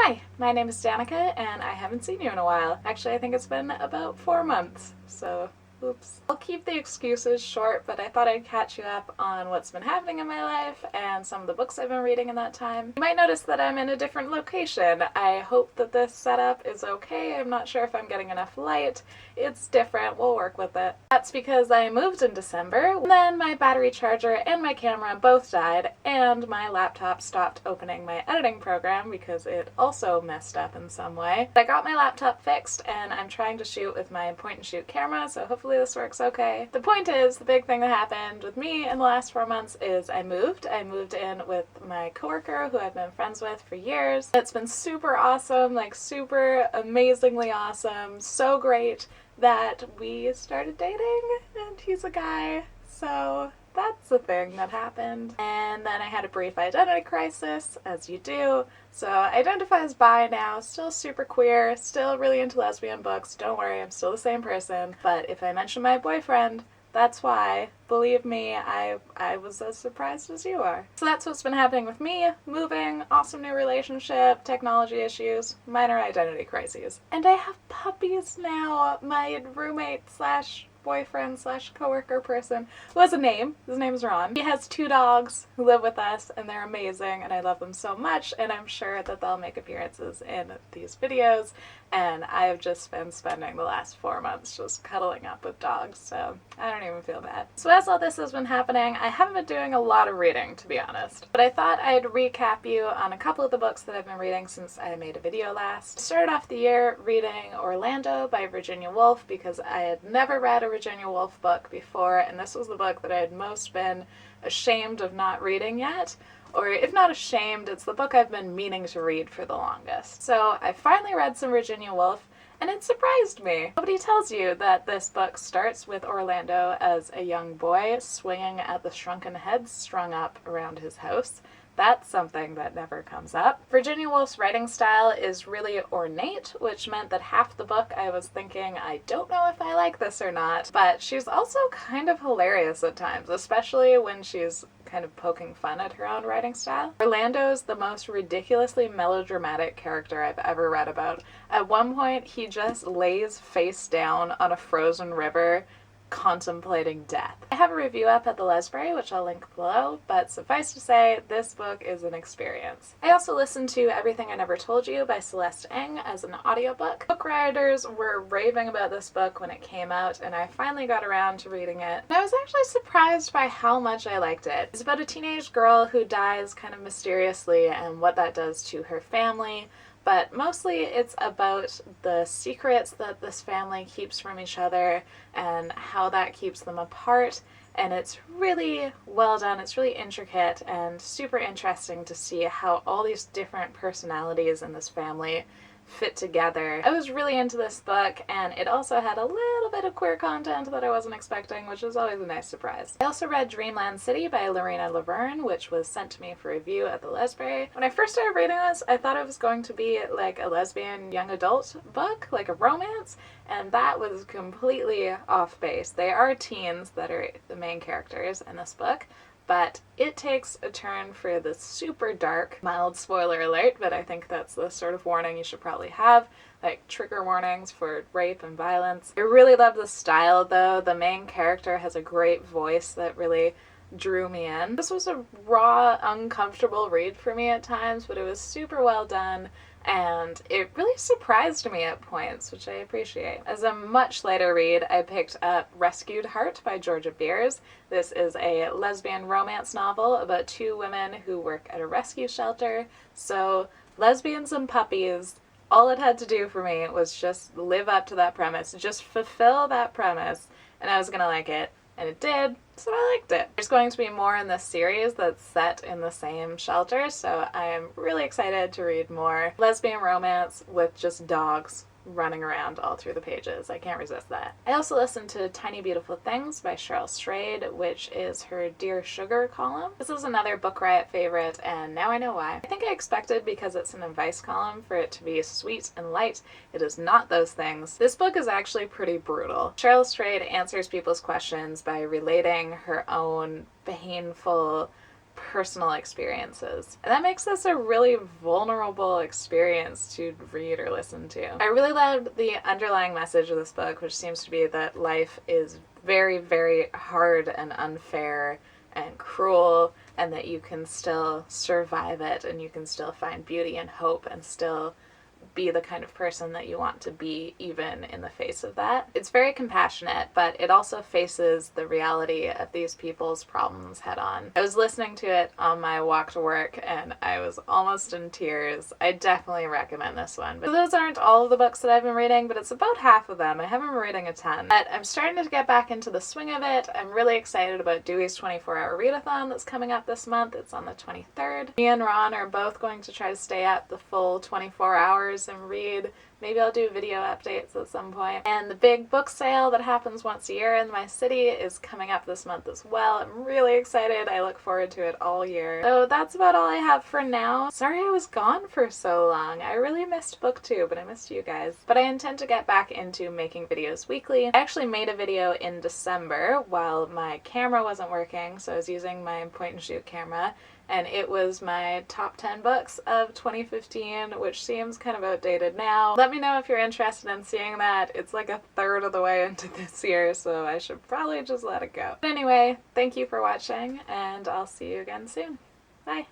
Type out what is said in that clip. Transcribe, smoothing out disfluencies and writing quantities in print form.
Hi, my name is Danica, and I haven't seen you in a while. Actually, I think it's been about 4 months, so oops. I'll keep the excuses short, but I thought I'd catch you up on what's been happening in my life and some of the books I've been reading in that time. You might notice that I'm in a different location. I hope that this setup is okay. I'm not sure if I'm getting enough light. It's different. We'll work with it. That's because I moved in December, and then my battery charger and my camera both died, and my laptop stopped opening my editing program because it also messed up in some way. I got my laptop fixed, and I'm trying to shoot with my point-and-shoot camera, so hopefully this works okay. The point is, the big thing that happened with me in the last 4 months is I moved. I moved in with my coworker who I've been friends with for years. It's been super awesome, like super amazingly awesome, so great that we started dating, and he's a guy, so that's the thing that happened. And then I had a brief identity crisis, as you do. So I identify as bi now, still super queer, still really into lesbian books. Don't worry, I'm still the same person. But if I mention my boyfriend, that's why. Believe me, I was as surprised as you are. So that's what's been happening with me. Moving, awesome new relationship, technology issues, minor identity crises. And I have puppies now. My roommate slash boyfriend slash coworker person who has a name. His name is Ron. He has 2 dogs who live with us, and they're amazing, and I love them so much, and I'm sure that they'll make appearances in these videos. And I've just been spending the last 4 months just cuddling up with dogs, so I don't even feel bad. So as all this has been happening, I haven't been doing a lot of reading, to be honest. But I thought I'd recap you on a couple of the books that I've been reading since I made a video last. I started off the year reading Orlando by Virginia Woolf because I had never read a Virginia Woolf book before, and this was the book that I had most been ashamed of not reading yet. Or if not ashamed, it's the book I've been meaning to read for the longest. So I finally read some Virginia Woolf, and it surprised me. Nobody tells you that this book starts with Orlando as a young boy swinging at the shrunken heads strung up around his house. That's something that never comes up. Virginia Woolf's writing style is really ornate, which meant that half the book I was thinking, I don't know if I like this or not, but she's also kind of hilarious at times, especially when she's kind of poking fun at her own writing style. Orlando's the most ridiculously melodramatic character I've ever read about. At one point, he just lays face down on a frozen river contemplating death. I have a review up at the Lavergne, which I'll link below, but suffice to say, this book is an experience. I also listened to Everything I Never Told You by Celeste as an audiobook. Book writers were raving about this book when it came out, and I finally got around to reading it. And I was actually surprised by how much I liked it. It's about a teenage girl who dies kind of mysteriously and what that does to her family. But mostly it's about the secrets that this family keeps from each other and how that keeps them apart. And it's really well done. It's really intricate and super interesting to see how all these different personalities in this family fit together. I was really into this book, and it also had a little bit of queer content that I wasn't expecting, which is always a nice surprise. I also read Dreamland City by Larina, Lavergne, which was sent to me for review at the Lavergne. When I first started reading this, I thought it was going to be like a lesbian young adult book, like a romance, and that was completely off base. They are teens that are the main characters in this book, but it takes a turn for the super dark, mild spoiler alert, but I think that's the sort of warning you should probably have, like trigger warnings for rape and violence. I really love the style though. The main character has a great voice that really drew me in. This was a raw, uncomfortable read for me at times, but it was super well done, and it really surprised me at points, which I appreciate. As a much later read, I picked up Rescued Heart by Georgia Beers. This is a lesbian romance novel about 2 women who work at a rescue shelter. So lesbians and puppies, all it had to do for me was just live up to that premise, just fulfill that premise, and I was gonna like it. And it did, so I liked it. There's going to be more in this series that's set in the same shelter, so I am really excited to read more lesbian romance with just dogs running around all through the pages. I can't resist that. I also listened to Tiny Beautiful Things by Cheryl, which is her Dear Sugar column. This is another Book Riot favorite, and now I know why. I think I expected, because it's an advice column, for it to be sweet and light. It is not those things. This book is actually pretty brutal. Cheryl answers people's questions by relating her own painful personal experiences. And that makes this a really vulnerable experience to read or listen to. I really loved the underlying message of this book, which seems to be that life is very, very hard and unfair and cruel, and that you can still survive it, and you can still find beauty and hope and still be the kind of person that you want to be even in the face of that. It's very compassionate, but it also faces the reality of these people's problems head on. I was listening to it on my walk to work and I was almost in tears. I definitely recommend this one. But those aren't all of the books that I've been reading, but it's about half of them. I haven't been reading a ton. But I'm starting to get back into the swing of it. I'm really excited about Dewey's 24-hour readathon that's coming up this month. It's on the 23rd. Me and Ron are both going to try to stay up the full 24 hours and read. Maybe I'll do video updates at some point. And the big book sale that happens once a year in my city is coming up this month as well. I'm really excited. I look forward to it all year. So that's about all I have for now. Sorry I was gone for so long. I really missed BookTube, but I missed you guys. But I intend to get back into making videos weekly. I actually made a video in December while my camera wasn't working, so I was using my point and shoot camera. And it was my top 10 books of 2015, which seems kind of outdated now. Let me know if you're interested in seeing that. It's like a third of the way into this year, so I should probably just let it go. But anyway, thank you for watching, and I'll see you again soon. Bye!